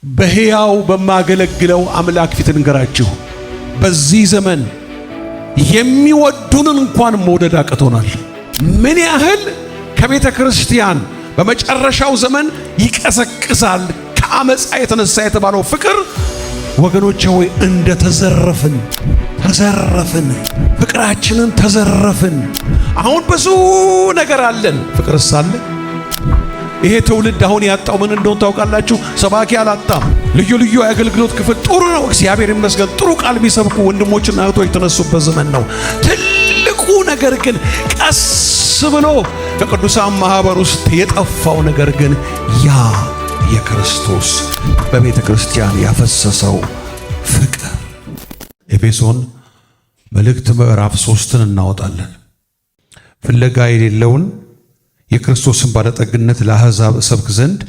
በሕያው በማገለግለው አምላክ ፊት እንገራችሁ በዚህ ዘመን የሚወዱንን እንኳን መውደድ አቅቶናል። ምን ያህል ከቤተ ክርስቲያን በመጨረሻው ዘመን ይቀሰቅሳል ከአመፃ የተነሳ የተባለው ፍቅር ወገኖቼ ሆይ ተዘረፍን፣ ፍቅራችንን ተዘረፍን። አሁን ብዙ ነገር አለን፣ ፍቅርስ አለ? ይሄ ትውልድ አሁን ያጣው ምን እንደሆነ ታውቃላችሁ? ሰባኪ አላጣም። ልዩ የአገልግሎት ክፍል ጥሩ ነው፣ እግዚአብሔር ይመስገን። ጥሩ ቃል ቢሰብኩ ወንድሞችና እህቶች የተነሱበት ዘመን ነው። ትልቁ ነገር ግን ቀስ ብሎ ከቅዱሳን ማህበር ውስጥ የጠፋው ነገር ግን ያ የክርስቶስ በቤተ ክርስቲያን ያፈሰሰው ፍቅር። ኤፌሶን መልእክት ምዕራፍ 3ን እናወጣለን። ፍለጋ የሌለውን የክርስቶስን ባለጠግነት ለአሕዛብ እሰብክ ዘንድ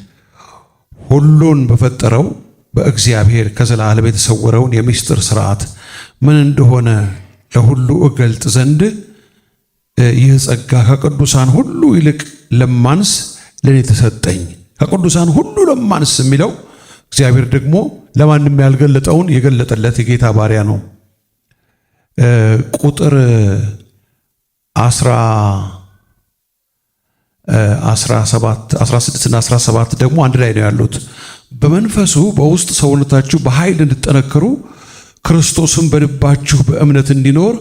ሁሉን በፈጠረው በእግዚአብሔር ከዘላለም የተሰወረውን የምስጢር ሥርዓት ምን እንደሆነ ለሁሉ እገልጥ ዘንድ ይህ ጸጋ ከቅዱሳን ሁሉ ይልቅ ለማንስ ለኔ ተሰጠኝ። ከቅዱሳን ሁሉ ለማንስ የሚለው እግዚአብሔር ደግሞ ለማንም ያልገለጠውን የገለጠለት የጌታ ባሪያ ነው። ቁጥር 16 እና 17 ደግሞ አንድ ላይ ነው ያሉት። በመንፈሱ በውስጥ ሰውነታችሁ በኃይል እንድትጠነክሩ ክርስቶስን በልባችሁ በእምነት እንዲኖር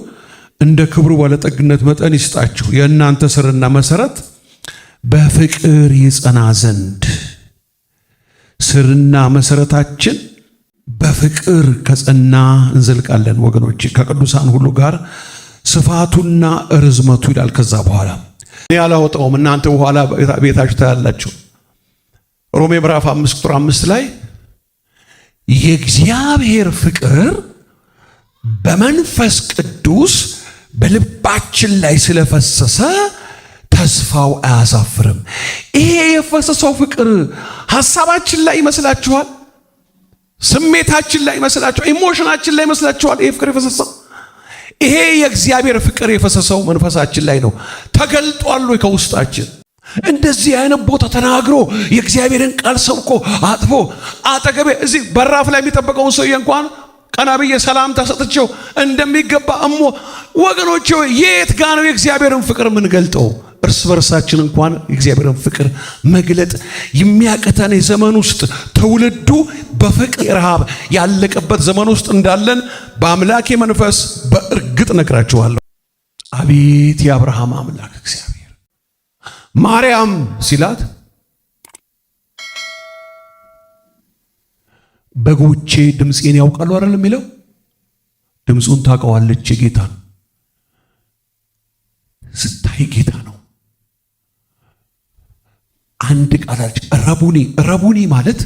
እንደ ክብሩ ባለጠግነት መጠን ይስጣችሁ። የእናንተ ስርና መሰረት በፍቅር ይጸና ዘንድ። ስርና መሰረታችን በፍቅር ከጸና እንዘልቃለን ወገኖች፣ ከቅዱሳን ሁሉ ጋር ስፋቱና ርዝመቱ ይላል። ከዛ በኋላ እኔ አላወጣውም፣ እናንተ በኋላ ቤታችሁ ታያላችሁ። ሮሜ ምዕራፍ 5 ቁጥር 5 ላይ የእግዚአብሔር ፍቅር በመንፈስ ቅዱስ በልባችን ላይ ስለፈሰሰ ተስፋው አያሳፍርም። ይሄ የፈሰሰው ፍቅር ሐሳባችን ላይ ይመስላችኋል? ስሜታችን ላይ ይመስላችኋል? ኢሞሽናችን ላይ ይመስላችኋል? ይሄ ፍቅር የፈሰሰው ይሄ የእግዚአብሔር ፍቅር የፈሰሰው መንፈሳችን ላይ ነው። ተገልጧል ወይ ከውስጣችን? እንደዚህ አይነት ቦታ ተናግሮ የእግዚአብሔርን ቃል ሰብኮ አጥፎ አጠገቤ እዚህ በራፍ ላይ የሚጠበቀውን ሰውዬ እንኳን ቀና ብዬ ሰላምታ ሰጥቼው እንደሚገባ ወገኖቼ የት ጋር ነው የእግዚአብሔርን ፍቅር የምንገልጠው? እርስ በርሳችን እንኳን የእግዚአብሔርን ፍቅር መግለጥ የሚያቀተን የዘመን ውስጥ ትውልዱ በፍቅር ረሃብ ያለቀበት ዘመን ውስጥ እንዳለን በአምላኬ መንፈስ በእርግጥ ነግራችኋለሁ። አቤት የአብርሃም አምላክ እግዚአብሔር ማርያም ሲላት በጎቼ ድምፄን ያውቃሉ አይደል የሚለው? ድምፁን ታውቀዋለች። የጌታን ስታይ ጌታ ነው። አንድ ቃላች ረቡኒ ማለት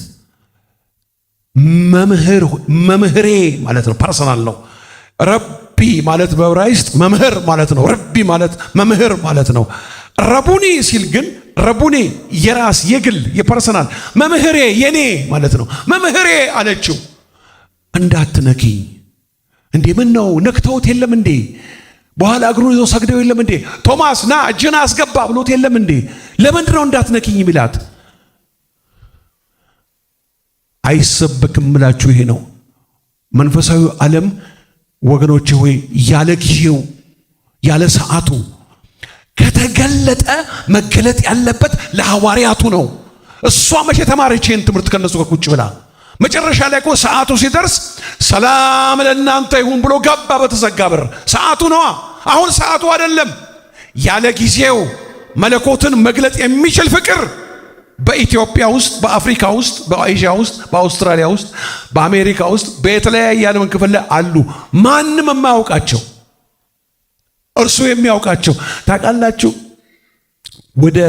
መምህሬ ማለት ነው። ፐርሰናል ነው። ረቢ ማለት በዕብራይስጥ መምህር ማለት ነው። ረቢ ማለት መምህር ማለት ነው። ረቡኒ ሲል ግን ረቡኒ የራስ የግል የፐርሰናል መምህሬ የኔ ማለት ነው። መምህሬ አለችው። እንዳትነኪኝ እንዴ! ምን ነው ነክተውት የለም እንዴ? በኋላ እግሩን ይዞ ሰግደው የለም እንዴ? ቶማስ ና እጅን አስገባ ብሎት የለም እንዴ? ለምንድን ነው እንዳትነኪኝ የሚላት? አይሰበክም ምላችሁ ይሄ ነው መንፈሳዊ ዓለም ወገኖቼ ሆይ፣ ያለ ጊዜው ያለ ሰዓቱ ከተገለጠ መገለጥ ያለበት ለሐዋርያቱ ነው። እሷ መቼ ተማረች ይህን ትምህርት ከነሱ ከቁጭ ብላ? መጨረሻ ላይ እኮ ሰዓቱ ሲደርስ ሰላም ለእናንተ ይሁን ብሎ ገባ በተዘጋ በር። ሰዓቱ ነዋ። አሁን ሰዓቱ አይደለም። ያለ ጊዜው መለኮትን መግለጥ የሚችል ፍቅር በኢትዮጵያ ውስጥ፣ በአፍሪካ ውስጥ፣ በኤዥያ ውስጥ፣ በአውስትራሊያ ውስጥ፣ በአሜሪካ ውስጥ፣ በተለያየ ዓለም ክፍል ላይ አሉ። ማንም የማያውቃቸው እርሱ የሚያውቃቸው። ታውቃላችሁ፣ ወደ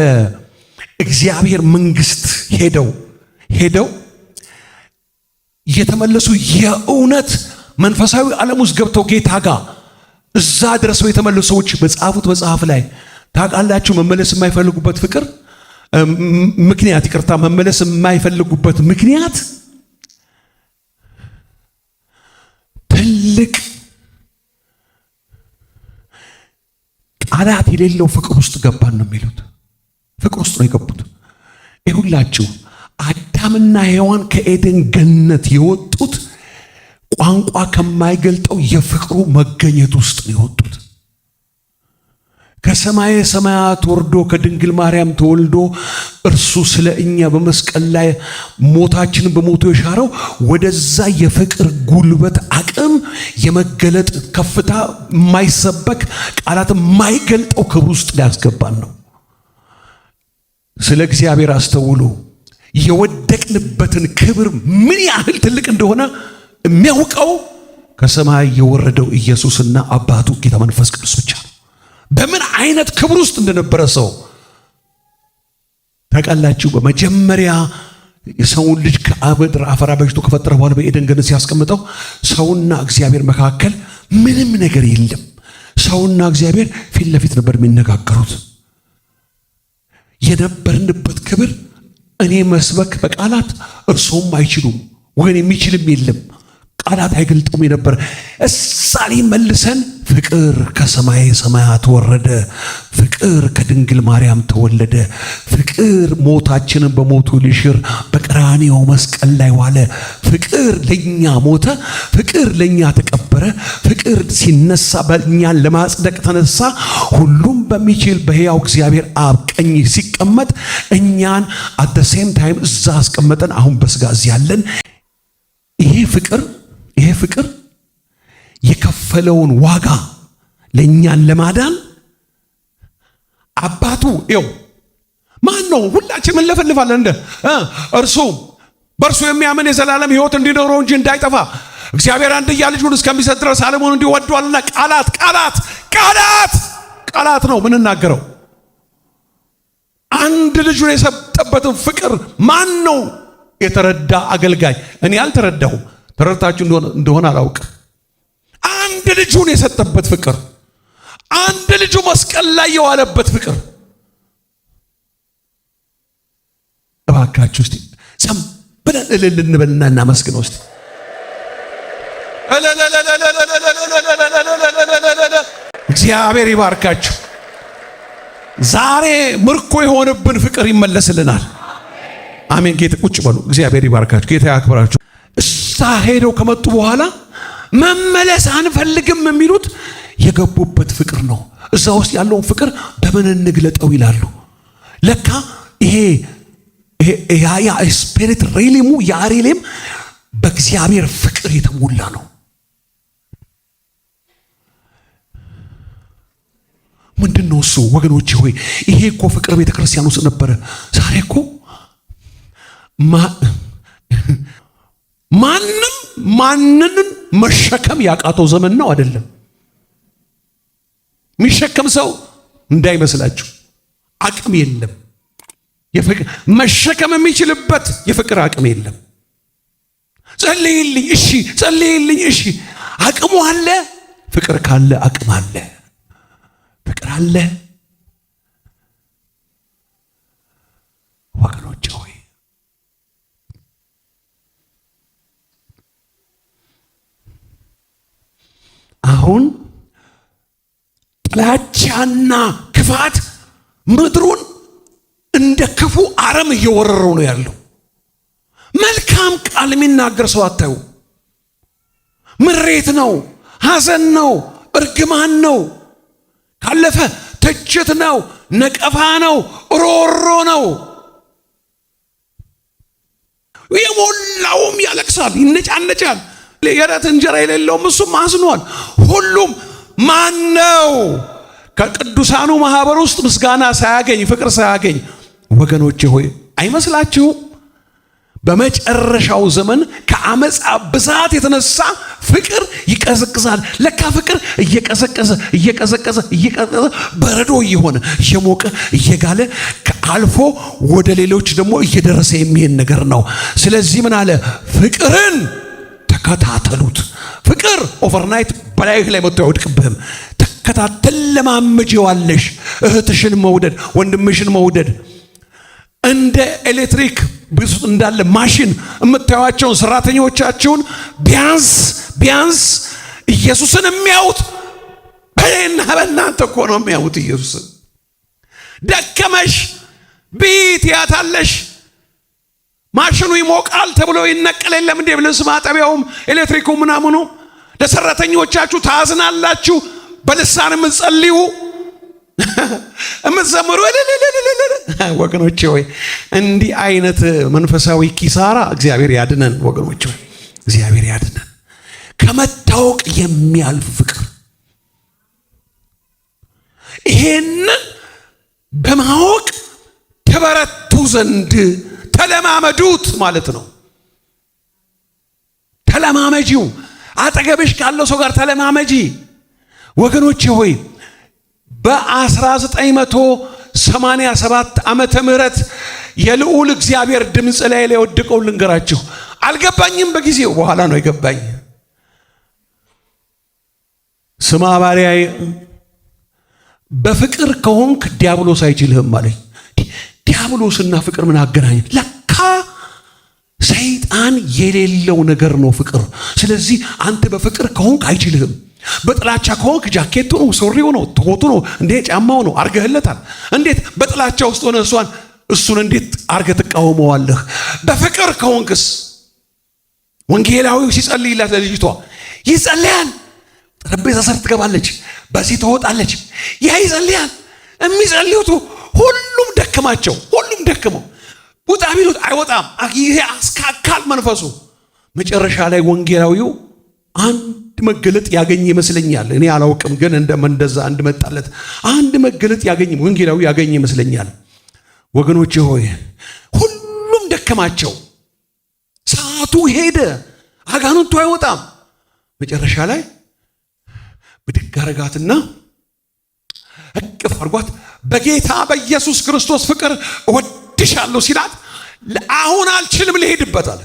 እግዚአብሔር መንግስት ሄደው የተመለሱ የእውነት መንፈሳዊ ዓለም ውስጥ ገብተው ጌታ ጋር እዛ ድረሰው የተመለሱ ሰዎች በጻፉት መጽሐፍ ላይ ታውቃላችሁ፣ መመለስ የማይፈልጉበት ፍቅር ምክንያት መመለስ የማይፈልጉበት ምክንያት ትልቅ ቃላት የሌለው ፍቅር ውስጥ ገባን ነው የሚሉት። ፍቅር ውስጥ ነው የገቡት። ይሁላችሁ አዳምና ሔዋን ከኤደን ገነት የወጡት ቋንቋ ከማይገልጠው የፍቅሩ መገኘት ውስጥ ነው የወጡት። ከሰማየ ሰማያት ወርዶ ከድንግል ማርያም ተወልዶ እርሱ ስለ እኛ በመስቀል ላይ ሞታችንን በሞቱ የሻረው ወደዛ የፍቅር ጉልበት አቅም የመገለጥ ከፍታ የማይሰበክ ቃላት የማይገልጠው ክብር ውስጥ ሊያስገባን ነው። ስለ እግዚአብሔር አስተውሎ የወደቅንበትን ክብር ምን ያህል ትልቅ እንደሆነ የሚያውቀው ከሰማይ የወረደው ኢየሱስና አባቱ ጌታ መንፈስ ቅዱስ ብቻ ነው። በምን አይነት ክብር ውስጥ እንደነበረ ሰው ታውቃላችሁ? በመጀመሪያ የሰውን ልጅ ከምድር አፈር አበጅቶ ከፈጠረ በኋላ በኤደን ገነት ሲያስቀምጠው ሰውና እግዚአብሔር መካከል ምንም ነገር የለም። ሰውና እግዚአብሔር ፊት ለፊት ነበር የሚነጋገሩት። የነበርንበት ክብር እኔ መስበክ በቃላት እርሶም አይችሉም፣ ወገን የሚችልም የለም። ቃላት አይገልጡም የነበረ እሳሌ መልሰን ፍቅር ከሰማይ ሰማያት ወረደ፣ ፍቅር ከድንግል ማርያም ተወለደ፣ ፍቅር ሞታችንን በሞቱ ሊሽር በቀራንዮ መስቀል ላይ ዋለ፣ ፍቅር ለኛ ሞተ፣ ፍቅር ለኛ ተቀበረ፣ ፍቅር ሲነሳ በእኛን ለማጽደቅ ተነሳ፣ ሁሉም በሚችል በሕያው እግዚአብሔር አብ ቀኝ ሲቀመጥ እኛን አት ዘ ሴም ታይም እዛ አስቀመጠን። አሁን በስጋ እዚህ ያለን ይሄ ፍቅር የከፈለውን ዋጋ ለእኛን ለማዳን አባቱ ይው ማን ነው? ሁላችንም እንለፈልፋለን እንደ እርሱ በእርሱ የሚያምን የዘላለም ሕይወት እንዲኖረው እንጂ እንዳይጠፋ እግዚአብሔር አንድያ ልጁን እስከሚሰጥ ድረስ ዓለሙን እንዲሁ ወዷልና። ቃላት ነው ምንናገረው። አንድ ልጁን የሰጠበትን ፍቅር ማን ነው የተረዳ? አገልጋይ እኔ አልተረዳሁም። ተረድታችሁ እንደሆነ አላውቅም። አንድ ልጁን የሰጠበት ፍቅር፣ አንድ ልጁ መስቀል ላይ የዋለበት ፍቅር። እባካችሁ እስቲ ሰም ብለን እልል እንበልና እናመስግነው እስቲ። እግዚአብሔር ይባርካችሁ። ዛሬ ምርኮ የሆነብን ፍቅር ይመለስልናል። አሜን። ጌታ ቁጭ በሉ። እግዚአብሔር ይባርካችሁ። ጌታ ያክብራችሁ። እዛ ሄደው ከመጡ በኋላ መመለስ አንፈልግም የሚሉት የገቡበት ፍቅር ነው። እዛ ውስጥ ያለውን ፍቅር በምን እንግለጠው ይላሉ። ለካ ይሄ ያ ስፒሪት ሪሊሙ ያሪሌም በእግዚአብሔር ፍቅር የተሞላ ነው። ምንድነው እሱ? ወገኖቼ ሆይ ይሄ እኮ ፍቅር ቤተክርስቲያን ውስጥ ነበረ። ዛሬ እኮ ማንንን መሸከም ያቃተው ዘመን ነው አይደለም? የሚሸከም ሰው እንዳይመስላችሁ አቅም የለም። መሸከም የሚችልበት የፍቅር አቅም የለም። ጸልይልኝ፣ እሺ፣ ጸልይልኝ፣ እሺ። አቅሙ አለ። ፍቅር ካለ አቅም አለ። ፍቅር አለ። ወገኖቼ ሆይ አሁን ጥላቻና ክፋት ምድሩን እንደ ክፉ አረም እየወረረው ነው ያለው። መልካም ቃል የሚናገር ሰው አታዩ። ምሬት ነው፣ ሐዘን ነው፣ እርግማን ነው፣ ካለፈ ትችት ነው፣ ነቀፋ ነው፣ ሮሮ ነው። የሞላውም ያለቅሳል፣ ይነጫነጫል። የዕለት እንጀራ የሌለውም እሱም አዝኗል። ሁሉም ማን ነው ከቅዱሳኑ ማህበር ውስጥ ምስጋና ሳያገኝ ፍቅር ሳያገኝ? ወገኖቼ ሆይ አይመስላችሁም? በመጨረሻው ዘመን ከአመፃ ብዛት የተነሳ ፍቅር ይቀዘቅዛል። ለካ ፍቅር እየቀዘቀዘ በረዶ እየሆነ እየሞቀ እየጋለ አልፎ ወደ ሌሎች ደግሞ እየደረሰ የሚሄድ ነገር ነው። ስለዚህ ምን አለ? ፍቅርን ተከታተሉት። ፍቅር ኦቨርናይት በላይህ ላይ መጥቶ አይወድቅብህም። ተከታተል፣ ለማመጂዋለሽ። እህትሽን መውደድ፣ ወንድምሽን መውደድ እንደ ኤሌክትሪክ ብዙ እንዳለ ማሽን የምታዩዋቸውን ሰራተኞቻቸውን ቢያንስ ኢየሱስን የሚያዩት በእኔና በእናንተ እኮ ነው የሚያዩት ኢየሱስን። ደከመሽ ቢት ያታለሽ ማሽኑ ይሞቃል ተብሎ ይነቀል የለም እንዴ? ልብስ ማጠቢያውም ኤሌክትሪኩ ምናምኑ። ለሰራተኞቻችሁ ታዝናላችሁ፣ በልሳን የምትጸልዩ እምትዘምሩ ወገኖቼ ሆይ እንዲህ አይነት መንፈሳዊ ኪሳራ እግዚአብሔር ያድነን። ወገኖቼ ሆይ እግዚአብሔር ያድነን። ከመታወቅ የሚያልፍ ፍቅር፣ ይሄንን በማወቅ ተበረቱ ዘንድ ተለማመዱት ማለት ነው። ተለማመጂው። አጠገብሽ ካለው ሰው ጋር ተለማመጂ። ወገኖቼ ሆይ በ1987 ዓመተ ምህረት የልዑል እግዚአብሔር ድምፅ ላይ ወድቀው ልንገራችሁ። አልገባኝም በጊዜው፣ በኋላ ነው የገባኝ። ስማ ባሪያዬ፣ በፍቅር ከሆንክ ዲያብሎስ አይችልህም አለኝ። ዲያብሎስና ፍቅር ምን አገናኝ? ለካ ሰይጣን የሌለው ነገር ነው ፍቅር። ስለዚህ አንተ በፍቅር ከሆንክ አይችልህም። በጥላቻ ከሆንክ ጃኬቱ ነው፣ ሱሪው ነው፣ ኮቱ ነው፣ እንዴ ጫማው ነው አርገህለታል። እንዴት በጥላቻ ውስጥ ሆነ እሱን እንዴት አርገህ ትቃወመዋለህ? በፍቅር ከሆንክስ? ወንጌላዊው ሲጸልይላት ለልጅቷ ይጸልያል። ጠረጴዛ ስር ትገባለች፣ በዚህ ትወጣለች። ያ ይጸልያል። የሚጸልዩት ሁሉም ደከማቸው፣ ሁሉም ደከመው። ውጣ ቢሉት አይወጣም። ይሄ አስካካል መንፈሱ። መጨረሻ ላይ ወንጌላዊው አንድ መገለጥ ያገኘ ይመስለኛል። እኔ አላውቅም፣ ግን እንደዛ እንድመጣለት አንድ መገለጥ ያገኘ ወንጌላዊ ያገኘ ይመስለኛል። ወገኖቼ ሆይ ሁሉም ደከማቸው። ሰዓቱ ሄደ፣ አጋንንቱ አይወጣም። መጨረሻ ላይ ብድግ አረጋትና እቅፍ አርጓት በጌታ በኢየሱስ ክርስቶስ ፍቅር እወድሻለሁ ሲላት አሁን አልችልም ልሄድበት አለ።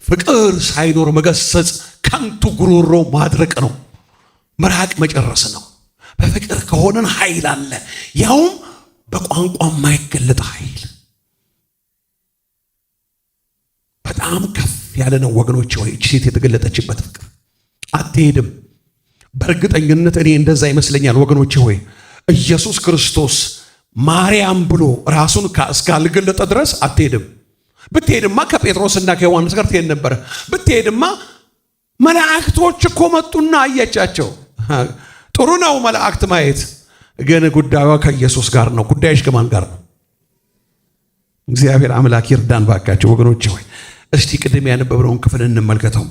ፍቅር ሳይኖር መገሰጽ ከንቱ ጉሮሮ ማድረቅ ነው፣ መራቅ መጨረስ ነው። በፍቅር ከሆነን ኃይል አለ፣ ያውም በቋንቋ የማይገለጥ ኃይል። በጣም ከፍ ያለ ነው ወገኖች ሆይ። እቺ ሴት የተገለጠችበት ፍቅር አትሄድም። በእርግጠኝነት እኔ እንደዛ ይመስለኛል ወገኖች ሆይ። ኢየሱስ ክርስቶስ ማርያም ብሎ ራሱን እስካልገለጠ ድረስ አትሄድም። ብትሄድማ ከጴጥሮስና ከዮሐንስ ጋር ትሄድ ነበር። ብትሄድማ መላእክቶች እኮ መጡና አየቻቸው። ጥሩ ነው መላእክት ማየት፣ ግን ጉዳዩ ከኢየሱስ ጋር ነው። ጉዳይሽ ከማን ጋር ነው? እግዚአብሔር አምላክ ይርዳን ባካቸው ወገኖች ሆይ። እስቲ ቅድም ያነበብነውን ክፍል እንመልከተው።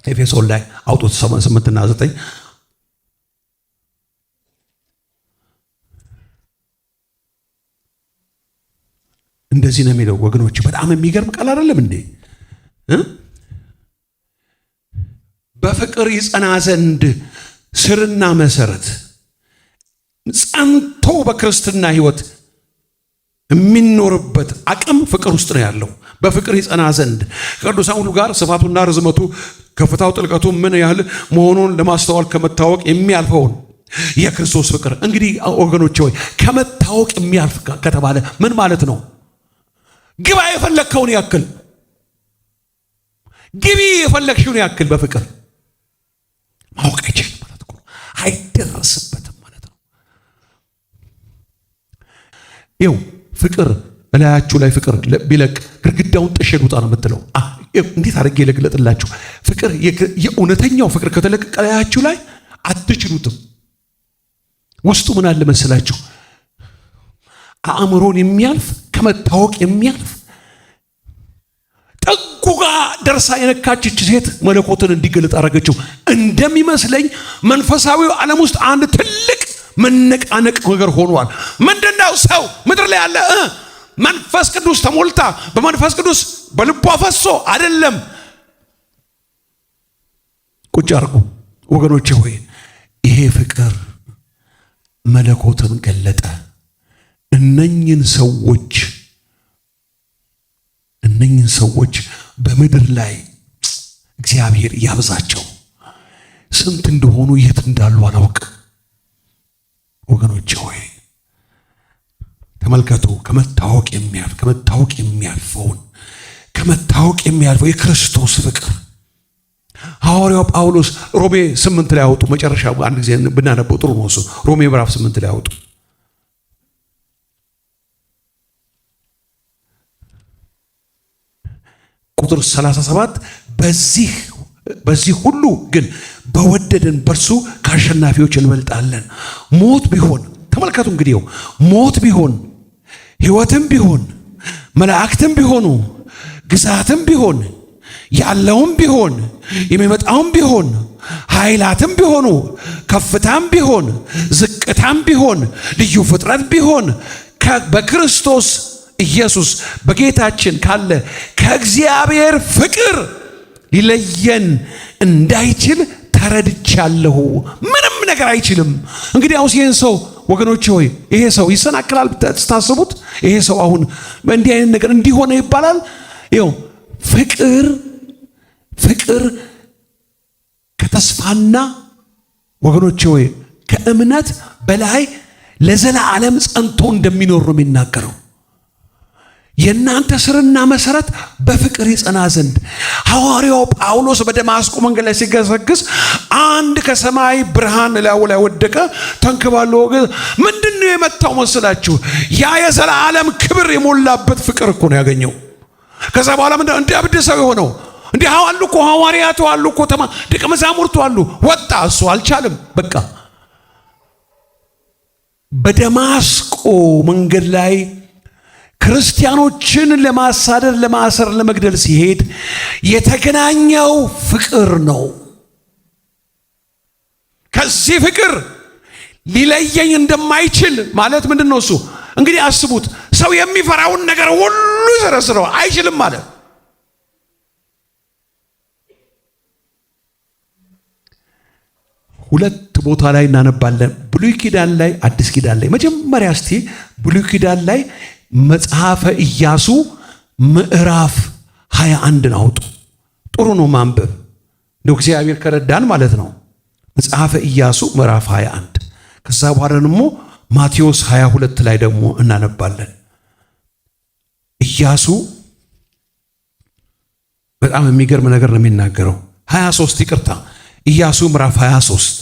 ኤፌሶን ላይ አውጡት 8 እና 9 እንደዚህ ነው የሚለው ወገኖች። በጣም የሚገርም ቃል አይደለም እንዴ? በፍቅር ይጸና ዘንድ ስርና መሰረት ጸንቶ በክርስትና ሕይወት የሚኖርበት አቅም ፍቅር ውስጥ ነው ያለው። በፍቅር ይጸና ዘንድ ከቅዱሳን ሁሉ ጋር ስፋቱና ርዝመቱ ከፍታው ጥልቀቱ ምን ያህል መሆኑን ለማስተዋል ከመታወቅ የሚያልፈውን የክርስቶስ ፍቅር። እንግዲህ ወገኖች ሆይ ከመታወቅ የሚያልፍ ከተባለ ምን ማለት ነው? ግባ የፈለግከውን ያክል፣ ግቢ የፈለግሽውን ያክል በፍቅር ማወቅ አይችልም ማለት ነው። አይደረስበትም ማለት ነው። ይኸው ፍቅር እላያችሁ ላይ ፍቅር ቢለቅ ግድግዳውን ጥሼ ልውጣ ነው የምትለው። እንዴት አድርጌ ልግለጥላችሁ? ፍቅር የእውነተኛው ፍቅር ከተለቀቀ እላያችሁ ላይ አትችሉትም። ውስጡ ምን አለ መሰላችሁ? አእምሮን የሚያልፍ ከመታወቅ የሚያልፍ ጥጉ ጋር ደርሳ የነካችች ሴት መለኮትን እንዲገለጥ አደረገችው። እንደሚመስለኝ መንፈሳዊው ዓለም ውስጥ አንድ ትልቅ መነቃነቅ ነገር ሆኗል። ምንድነው? ሰው ምድር ላይ ያለ መንፈስ ቅዱስ ተሞልታ በመንፈስ ቅዱስ በልቧ ፈሶ አይደለም። ቁጭ አርጉ ወገኖቼ ሆይ፣ ይሄ ፍቅር መለኮትን ገለጠ። እነኝን ሰዎች በምድር ላይ እግዚአብሔር ያብዛቸው። ስንት እንደሆኑ የት እንዳሉ አላውቅም። ወገኖቼ ሆይ ተመልከቱ። ከመታወቅ የሚያልፈው የክርስቶስ ፍቅር። ሐዋርያው ጳውሎስ ሮሜ 8 ላይ አውጡ። መጨረሻ አንድ ጊዜ ብናነበው ጥሩ ነው እሱ። ሮሜ ምዕራፍ 8 ላይ አውጡ። ቁጥር 37 በዚህ ሁሉ ግን በወደደን በርሱ ከአሸናፊዎች እንበልጣለን። ሞት ቢሆን ተመልከቱ እንግዲህ ሞት ቢሆን ሕይወትም ቢሆን መላእክትም ቢሆኑ ግዛትም ቢሆን ያለውም ቢሆን የሚመጣውም ቢሆን ኃይላትም ቢሆኑ ከፍታም ቢሆን ዝቅታም ቢሆን ልዩ ፍጥረት ቢሆን በክርስቶስ ኢየሱስ በጌታችን ካለ ከእግዚአብሔር ፍቅር ሊለየን እንዳይችል ተረድቻለሁ። ምንም ነገር አይችልም። እንግዲህ አሁን ይሄን ሰው ወገኖቼ ሆይ ይሄ ሰው ይሰናክላል ስታስቡት። ይሄ ሰው አሁን እንዲህ አይነት ነገር እንዲሆነ ይባላል። ይኸው ፍቅር ከተስፋና ወገኖቼ ሆይ ከእምነት በላይ ለዘላለም ጸንቶ እንደሚኖር ነው የሚናገረው። የእናንተ ስርና መሰረት በፍቅር ይጸና ዘንድ ሐዋርያው ጳውሎስ በደማስቆ መንገድ ላይ ሲገሰግስ አንድ ከሰማይ ብርሃን ላዩ ላይ ወደቀ፣ ተንከባሎ ምንድነው የመታው መስላችሁ? ያ የዘላለም ክብር የሞላበት ፍቅር እኮ ነው ያገኘው። ከዛ በኋላ ምንድነው እንደ እብድ ሰው የሆነው? እንዲህ አሉ እኮ ሐዋርያቱ አሉ እኮ ደቀ መዛሙርቱ አሉ። ወጣ፣ እሱ አልቻለም። በቃ በደማስቆ መንገድ ላይ ክርስቲያኖችን ለማሳደድ፣ ለማሰር፣ ለመግደል ሲሄድ የተገናኘው ፍቅር ነው። ከዚህ ፍቅር ሊለየኝ እንደማይችል ማለት ምንድነው? እሱ እንግዲህ አስቡት፣ ሰው የሚፈራውን ነገር ሁሉ ይሰረስረው አይችልም ማለት። ሁለት ቦታ ላይ እናነባለን፣ ብሉይ ኪዳን ላይ፣ አዲስ ኪዳን ላይ። መጀመሪያ እስቲ ብሉይ ኪዳን ላይ መጽሐፈ ኢያሱ ምዕራፍ 21 አውጡ። ጥሩ ነው ማንበብ፣ እንደው እግዚአብሔር ከረዳን ማለት ነው። መጽሐፈ ኢያሱ ምዕራፍ 21 ከዛ በኋላ ደግሞ ማቴዎስ 22 ላይ ደግሞ እናነባለን። ኢያሱ በጣም የሚገርም ነገር ነው የሚናገረው። 23 ይቅርታ፣ ኢያሱ ምዕራፍ 23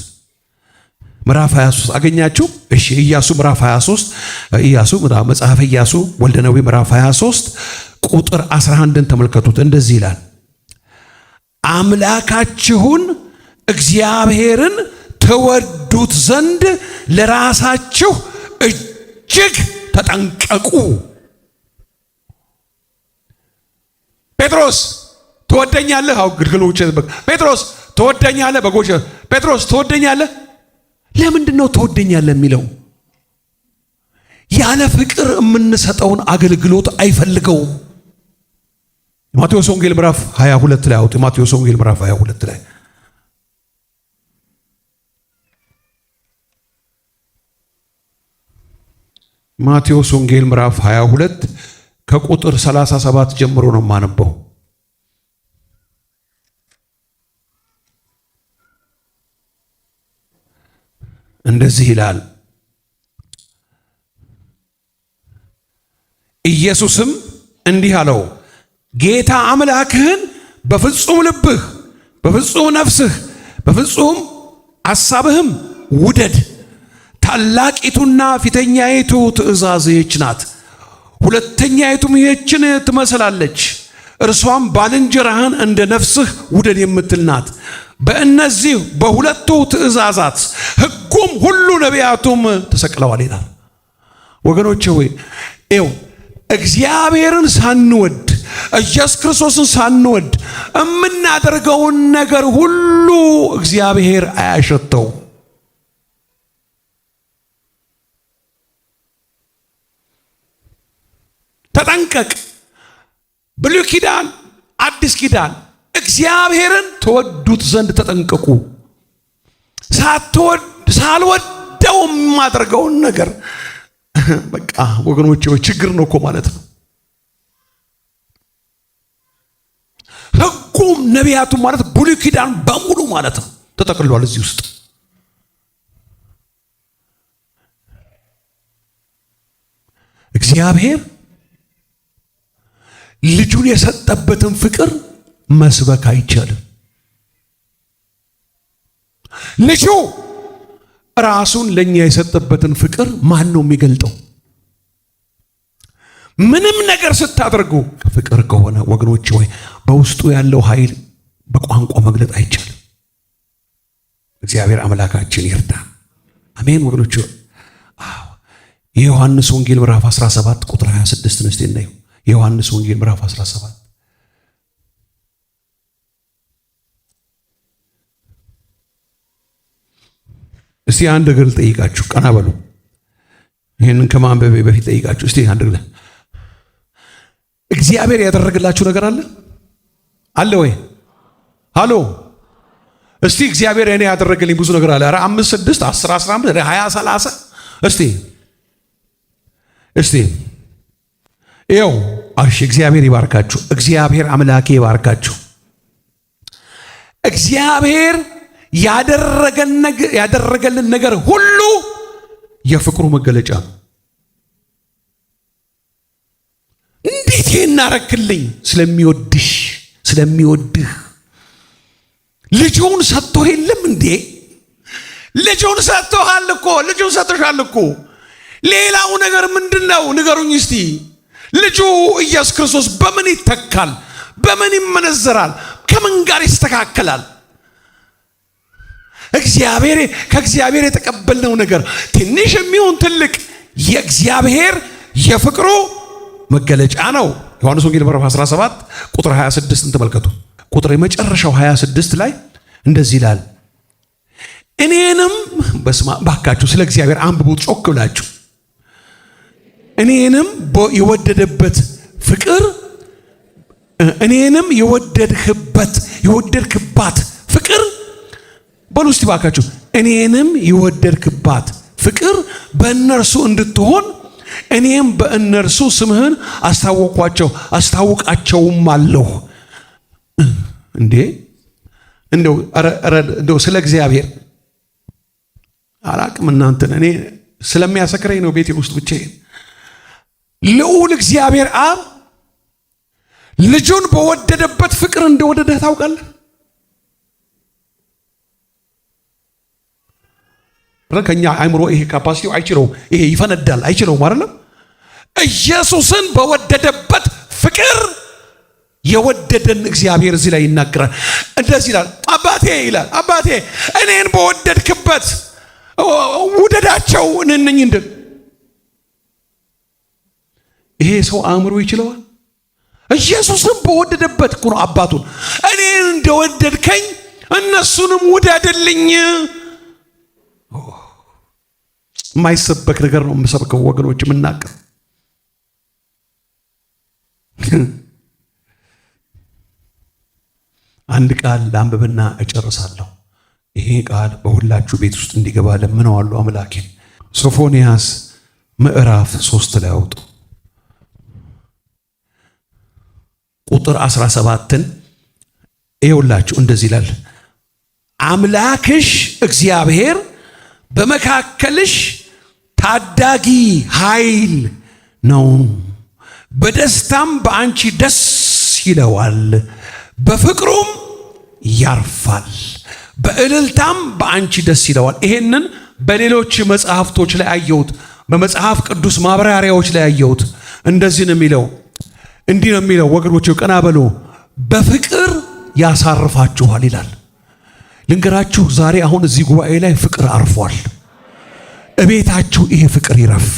አገኛችሁ? እሺ ኢያሱ ምዕራፍ 23 መጽሐፈ ኢያሱ ወልደ ነዌ ምዕራፍ 23 ቁጥር 11ን ተመልከቱት። እንደዚህ ይላል፣ አምላካችሁን እግዚአብሔርን ትወዱት ዘንድ ለራሳችሁ እጅግ ተጠንቀቁ። ጴጥሮስ ትወደኛለህ? አው ግልግሎች ጴጥሮስ ትወደኛለህ? በጎች ጴጥሮስ ትወደኛለህ? ለምንድን ነው ትወደኛለህ የሚለው? ያለ ፍቅር የምንሰጠውን አገልግሎት አይፈልገውም። ማቴዎስ ወንጌል ምዕራፍ 22 ላይ አውጥ። ማቴዎስ ወንጌል ምዕራፍ 22 ላይ ማቴዎስ ወንጌል ምዕራፍ 22 ከቁጥር 37 ጀምሮ ነው የማነበው። እንደዚህ ይላል፣ ኢየሱስም እንዲህ አለው፣ ጌታ አምላክህን በፍጹም ልብህ፣ በፍጹም ነፍስህ፣ በፍጹም ሐሳብህም ውደድ። ታላቂቱና ፊተኛይቱ ትእዛዝ ይህች ናት፣ ሁለተኛይቱም ይህችን ትመስላለች፣ እርሷም ባልንጀራህን እንደ ነፍስህ ውደድ የምትል ናት። በእነዚህ በሁለቱ ትእዛዛት ሕጉም ሁሉ ነቢያቱም ተሰቅለዋል ይላል። ወገኖቼ ሆይ እግዚአብሔርን ሳንወድ ኢየሱስ ክርስቶስን ሳንወድ የምናደርገውን ነገር ሁሉ እግዚአብሔር አያሸተው። ተጠንቀቅ። ብሉይ ኪዳን፣ አዲስ ኪዳን እግዚአብሔርን ተወዱት ዘንድ ተጠንቀቁ። ሳልወደው የማደርገውን ነገር በቃ ወገኖቼ ችግር ነው እኮ ማለት ነው። ሕጉም ነቢያቱም ማለት ብሉይ ኪዳን በሙሉ ማለት ነው ተጠቅልሏል እዚህ ውስጥ። እግዚአብሔር ልጁን የሰጠበትን ፍቅር መስበክ አይቻልም። ልጁ ራሱን ለኛ የሰጠበትን ፍቅር ማን ነው የሚገልጠው? ምንም ነገር ስታደርጉ ፍቅር ከሆነ ወገኖች ሆይ በውስጡ ያለው ኃይል በቋንቋ መግለጥ አይቻልም። እግዚአብሔር አምላካችን ይርዳ። አሜን ወገኖች። የዮሐንስ ወንጌል ምዕራፍ 17 ቁጥር 26 እስቲ እናየው። የዮሐንስ ወንጌል ምዕራፍ 17 እስቲ አንድ ነገር ልጠይቃችሁ፣ ቀና በሉ። ይሄንን ከማንበቤ በፊት ጠይቃችሁ እስቲ አንድ ነገር፣ እግዚአብሔር ያደረገላችሁ ነገር አለ ወይ? ሃሎ እስቲ እግዚአብሔር እኔ ያደረገልኝ ብዙ ነገር አለ። ኧረ 5 6 10 15 20 30 እስቲ ይኸው። እሺ እግዚአብሔር ይባርካችሁ። እግዚአብሔር አምላኬ ይባርካችሁ። እግዚአብሔር ያደረገልን ነገር ሁሉ የፍቅሩ መገለጫ ነው። እንዴት እናረክልኝ? ስለሚወድህ ልጁን ሰጥቶ የለም እንዴ? ልጁን ሰጥቶሃል እኮ፣ ልጁን ሰጥቶሻል እኮ። ሌላው ነገር ምንድነው? ንገሩኝ እስቲ። ልጁ ኢየሱስ ክርስቶስ በምን ይተካል? በምን ይመነዘራል? ከምን ጋር ይስተካከላል? ከእግዚአብሔር የተቀበልነው ነገር ትንሽ የሚሆን ትልቅ የእግዚአብሔር የፍቅሩ መገለጫ ነው። ዮሐንስ ወንጌል ምዕራፍ 17 ቁጥር 26 ተመልከቱ። ቁጥር የመጨረሻው 26 ላይ እንደዚህ ይላል፣ እኔንም ባካችሁ ስለ እግዚአብሔር አንብቡት ጮክ ብላችሁ። እኔንም የወደደበት ፍቅር፣ እኔንም የወደድክባት ፍቅር በሉ እስቲ ባካችሁ። እኔንም የወደድክባት ፍቅር በእነርሱ እንድትሆን እኔም በእነርሱ ስምህን አስታውቃቸውም አለሁ። እንዴ እንደው ስለ እግዚአብሔር አላቅም እናንተን፣ እኔ ስለሚያሰክረኝ ነው ቤቴ ውስጥ ብቻዬን። ልዑል እግዚአብሔር አብ ልጁን በወደደበት ፍቅር እንደወደደህ ታውቃለህ። ከኛ አይምሮ ይሄ ካፓሲቲው አይችለውም። ይሄ ይፈነዳል፣ አይችለውም አይደለም። ኢየሱስን በወደደበት ፍቅር የወደደን እግዚአብሔር እዚህ ላይ ይናገራል። እንደዚህ ይላል፣ አባቴ ይላል፣ አባቴ እኔን በወደድክበት ውደዳቸው እንነኝ እንድን። ይሄ ሰው አእምሮ ይችለዋል? ኢየሱስን በወደደበት እኮ ነው አባቱን እኔን እንደወደድከኝ እነሱንም ውደድልኝ። የማይሰበክ ነገር ነው የምሰብከው ወገኖች፣ የምናገር አንድ ቃል ላንብብና እጨርሳለሁ። ይሄ ቃል በሁላችሁ ቤት ውስጥ እንዲገባ ለምነዋለሁ አምላኬን። ሶፎንያስ ምዕራፍ 3 ላይ አውጡ ቁጥር 17ን ይኸውላችሁ፣ እንደዚህ ይላል፣ አምላክሽ እግዚአብሔር በመካከልሽ ታዳጊ ኃይል ነው፣ በደስታም በአንቺ ደስ ይለዋል፣ በፍቅሩም ያርፋል፣ በእልልታም በአንቺ ደስ ይለዋል። ይሄንን በሌሎች መጽሐፍቶች ላይ አየሁት፣ በመጽሐፍ ቅዱስ ማብራሪያዎች ላይ አየሁት። እንደዚህ ነው የሚለው፣ እንዲህ ነው የሚለው ወገኖች፣ ቀና በሉ፣ በፍቅር ያሳርፋችኋል ይላል። ልንገራችሁ ዛሬ አሁን እዚህ ጉባኤ ላይ ፍቅር አርፏል። እቤታችሁ ይሄ ፍቅር ይረፍ።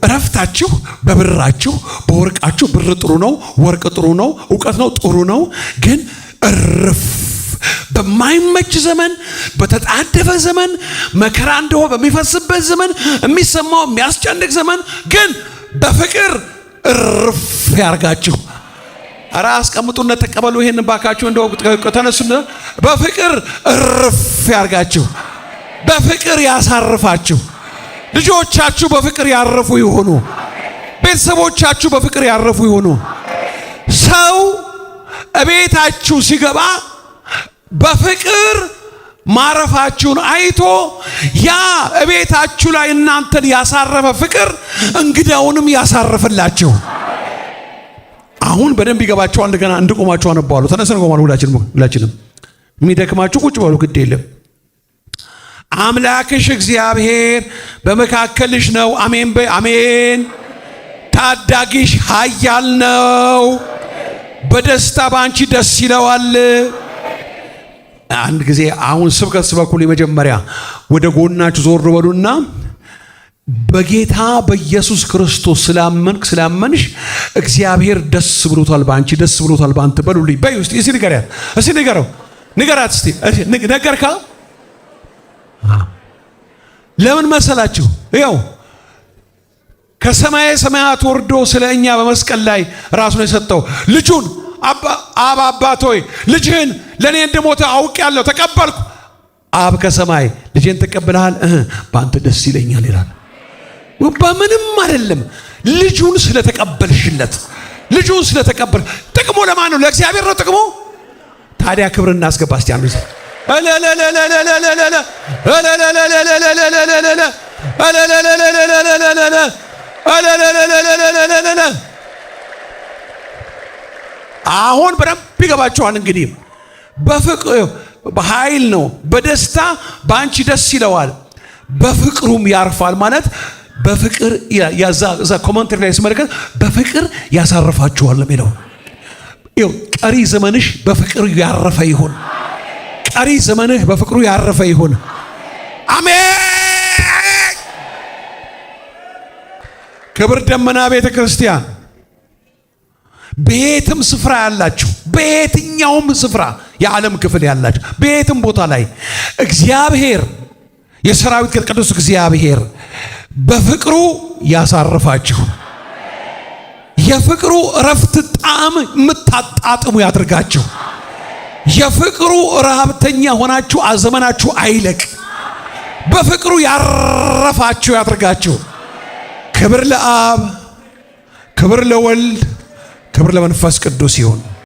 እረፍታችሁ በብራችሁ በወርቃችሁ። ብር ጥሩ ነው፣ ወርቅ ጥሩ ነው፣ ዕውቀት ነው ጥሩ ነው። ግን እርፍ በማይመች ዘመን፣ በተጣደፈ ዘመን፣ መከራ እንደሆነ በሚፈስበት ዘመን፣ የሚሰማው የሚያስጨንቅ ዘመን ግን በፍቅር እርፍ ያርጋችሁ። ኧረ አስቀምጡና ተቀበሉ። ይሄን ባካችሁ እንደው ተነሱና በፍቅር እርፍ ያርጋችሁ፣ በፍቅር ያሳርፋችሁ። ልጆቻችሁ በፍቅር ያረፉ ይሆኑ፣ ቤተሰቦቻችሁ በፍቅር ያረፉ ይሆኑ። ሰው እቤታችሁ ሲገባ በፍቅር ማረፋችሁን አይቶ ያ እቤታችሁ ላይ እናንተን ያሳረፈ ፍቅር እንግዳውንም ያሳርፍላችሁ። አሁን በደንብ ይገባችኋል። እንደገና እንድቆማችሁ አነባዋለሁ። ተነስተን ቆማሉ። ሁላችንም የሚደክማችሁ ቁጭ በሉ፣ ግድ የለም። አምላክሽ እግዚአብሔር በመካከልሽ ነው። አሜን በይ። አሜን። ታዳጊሽ ኃያል ነው፣ በደስታ በአንቺ ደስ ይለዋል። አንድ ጊዜ አሁን ስብከት ስበኩል የመጀመሪያ ወደ ጎናችሁ ዞር በሉና በጌታ በኢየሱስ ክርስቶስ ስላመንሽ እግዚአብሔር ደስ ብሎታል፣ በአንቺ ደስ ብሎታል፣ በአንተ በሉልኝ። በይ ውስጥ እስቲ ንገሪያት፣ እስቲ ንገራት፣ እስቲ ነገርካ። ለምን መሰላችሁ? ይኸው ከሰማየ ሰማያት ወርዶ ስለ እኛ በመስቀል ላይ ራሱን የሰጠው ልጁን አባት ሆይ ልጅህን ለእኔ እንደሞተ አውቄአለሁ፣ ተቀበልኩ። አብ ከሰማይ ልጄን ተቀብለሃል፣ በአንተ ደስ ይለኛል ይላል። በምንም አይደለም፣ ልጁን ስለተቀበልሽለት፣ ልጁን ስለተቀበል። ጥቅሙ ለማን ነው? ለእግዚአብሔር ነው ጥቅሙ። ታዲያ ክብር እናስገባ እስቲ አንዱ አሁን በደንብ ይገባችኋል። እንግዲህ በፍቅር በኃይል ነው፣ በደስታ በአንቺ ደስ ይለዋል፣ በፍቅሩም ያርፋል ማለት በፍቅር ያዛ ኮሜንተሪ ላይ ስመለከት በፍቅር ያሳርፋችኋል የሚለው ቀሪ ዘመንሽ በፍቅር ያረፈ ይሁን። ቀሪ ዘመንህ በፍቅሩ ያረፈ ይሁን። አሜን። ክብር ደመና ቤተ ክርስቲያን በየትም ስፍራ ያላችሁ፣ በየትኛውም ስፍራ የዓለም ክፍል ያላችሁ፣ በየትም ቦታ ላይ እግዚአብሔር የሰራዊት ቅዱስ እግዚአብሔር በፍቅሩ ያሳርፋችሁ። የፍቅሩ እረፍት ጣዕም የምታጣጥሙ ያድርጋችሁ። የፍቅሩ ረሃብተኛ ሆናችሁ ዘመናችሁ አይለቅ። በፍቅሩ ያረፋችሁ ያድርጋችሁ። ክብር ለአብ፣ ክብር ለወልድ፣ ክብር ለመንፈስ ቅዱስ ይሁን።